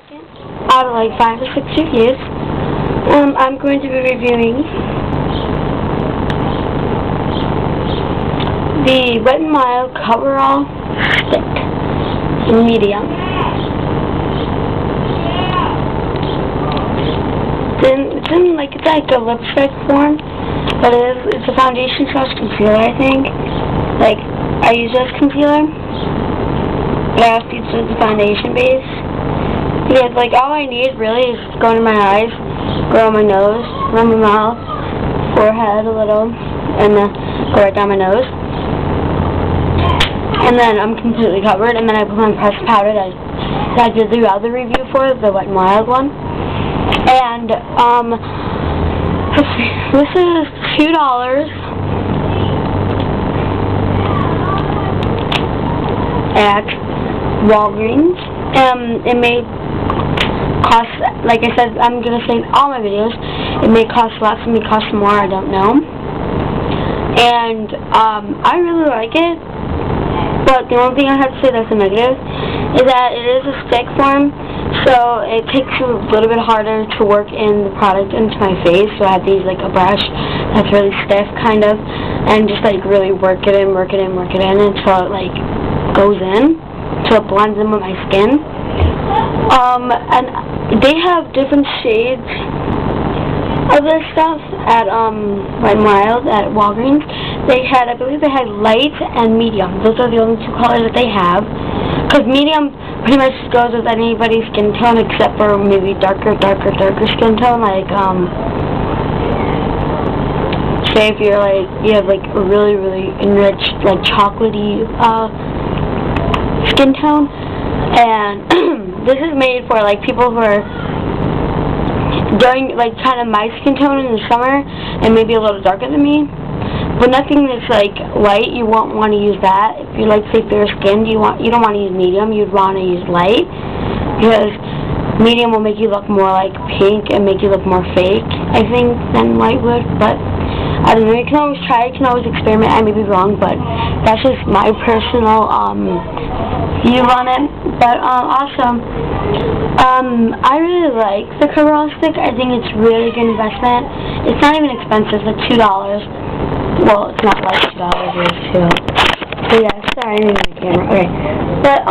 second out of like 5 or 6 reviews. I'm going to be reviewing the Wet n Wild Coverall Stick in medium. It's like a lipstick form, but it's a foundation slash concealer, I think. Like, I use it as concealer, but I also use it as a foundation base. Because, like, all I need really is go into my eyes, go on my nose, around my mouth, forehead a little, and then go right down my nose. And then I'm completely covered, and then I put on pressed powder that I did the other review for, the Wet n Wild one. And, let's see, this is $2 at Walgreens. It may cost, like I said, I'm going to say in all my videos, it may cost less, it may cost more, I don't know. And, I really like it, but the only thing I have to say that's a negative is that it is a stick form, so it takes a little bit harder to work in the product into my face, so I have to use like a brush that's really stiff, kind of, and just like really work it in until it like goes in, so it blends in with my skin. And they have different shades of this stuff at Wet n Wild at Walgreens. I believe they had light and medium. Those are the only two colors that they have. Because medium pretty much goes with anybody's skin tone except for maybe darker skin tone. Like, say if you're like, you have like a really enriched, like chocolatey skin tone. And this is made for like people who are doing like kind of my skin tone in the summer and maybe a little darker than me. But nothing that's like light, you won't want to use that. If you like, say, fair skinned, you don't want to use medium. You'd want to use light, because medium will make you look more like pink and make you look more fake, I think, than light would. But I don't know. You can always try. You can always experiment. I may be wrong, but that's just my personal view on it. But awesome. I really like the Coverall Stick. I think it's really good investment. It's not even expensive. It's like $2. Well, it's not like $2, it's $2. So yeah, sorry, I didn't the camera. Okay. But,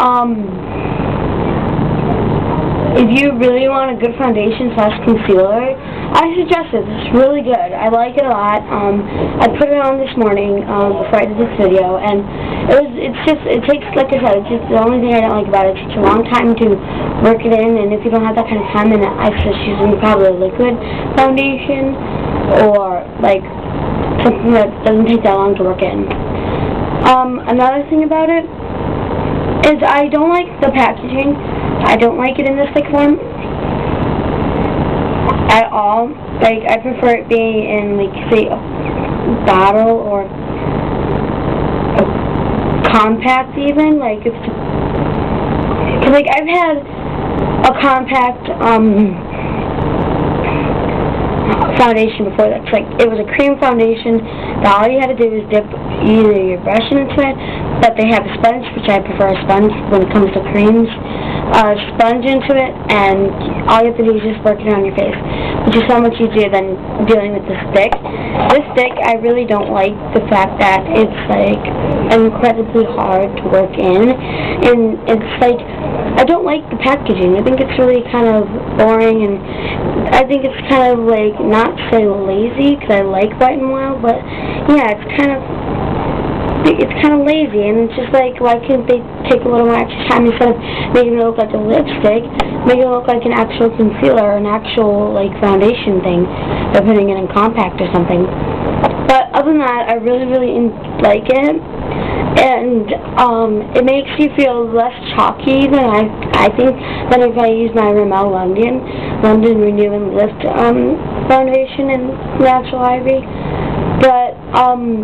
if you really want a good foundation slash concealer, I suggest it. It's really good. I like it a lot. I put it on this morning, before I did this video, and it takes, like I said, it's just the only thing I don't like about it. It takes a long time to work it in, and if you don't have that kind of time, then I suggest using probably a liquid foundation, or, like, something that doesn't take that long to work in. Another thing about it is I don't like the packaging. I don't like it in the stick form at all. Like, I prefer it being in, like, say, a bottle or a compact even. Like, it's, cause, like, I've had a compact, foundation before that's like, it was a cream foundation that all you had to do was dip either your brush into it, but they have a sponge, which I prefer a sponge when it comes to creams, sponge into it, and all you have to do is just work it on your face, which is so much easier than dealing with the stick. This stick, I really don't like the fact that it's like incredibly hard to work in, and it's like, I don't like the packaging. I think it's really kind of boring, and I think it's kind of like, not to say lazy, because I like Wet n Wild, but yeah, it's kind of lazy, and it's just like, why can't they take a little more extra time instead of making it look like a lipstick, make it look like an actual concealer, an actual, like, foundation thing, by putting it in compact or something. But other than that, I really like it. And it makes you feel less chalky than I think than if I use my Rimmel London Renew and Lift foundation in Natural Ivory. But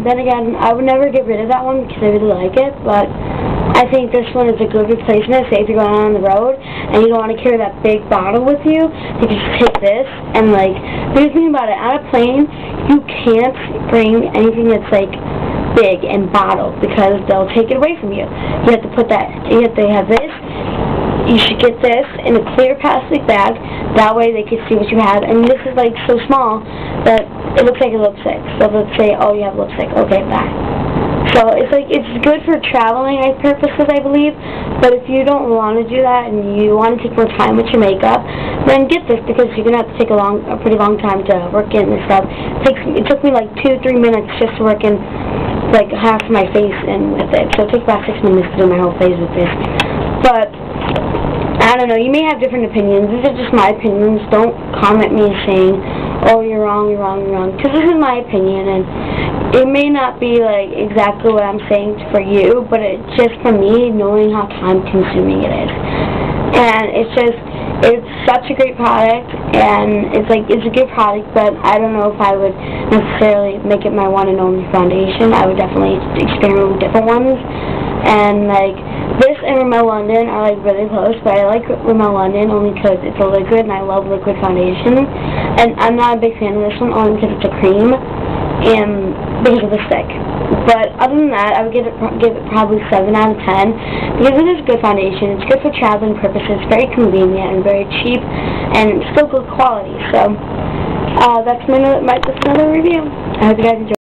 then again, I would never get rid of that one because I really like it. But I think this one is a good replacement. Say if you're going on the road and you don't want to carry that big bottle with you, you can just take this and, like, the thing about it, on a plane, you can't bring anything that's like big and bottled because they'll take it away from you. You have to put that, you have to have this, you should get this in a clear plastic bag. That way they can see what you have. And this is like so small that it looks like a lipstick. So let's say, oh, you have lipstick. Okay, bye. So it's like, it's good for traveling purposes, I believe. But if you don't want to do that and you want to take more time with your makeup, then get this, because you're gonna have to take a pretty long time to work in this stuff. It took me like 2-3 minutes just to work in like half my face in with it. So it takes about 6 minutes to do my whole face with this. But I don't know, you may have different opinions. These are just my opinions. Don't comment me saying, oh, you're wrong, you're wrong, you're wrong. Because this is my opinion, and it may not be like exactly what I'm saying for you, but it's just for me, knowing how time consuming it is. And it's such a great product, and it's a good product, but I don't know if I would necessarily make it my one and only foundation. I would definitely experiment with different ones. And like this and Rimmel London are like really close, but I like Rimmel London only because it's a liquid and I love liquid foundation. And I'm not a big fan of this one only because it's a cream and because of the stick. But other than that, I would give it probably 7 out of 10 because it is good foundation. It's good for traveling purposes, very convenient and very cheap, and still good quality. So that's another review. I hope you guys enjoy.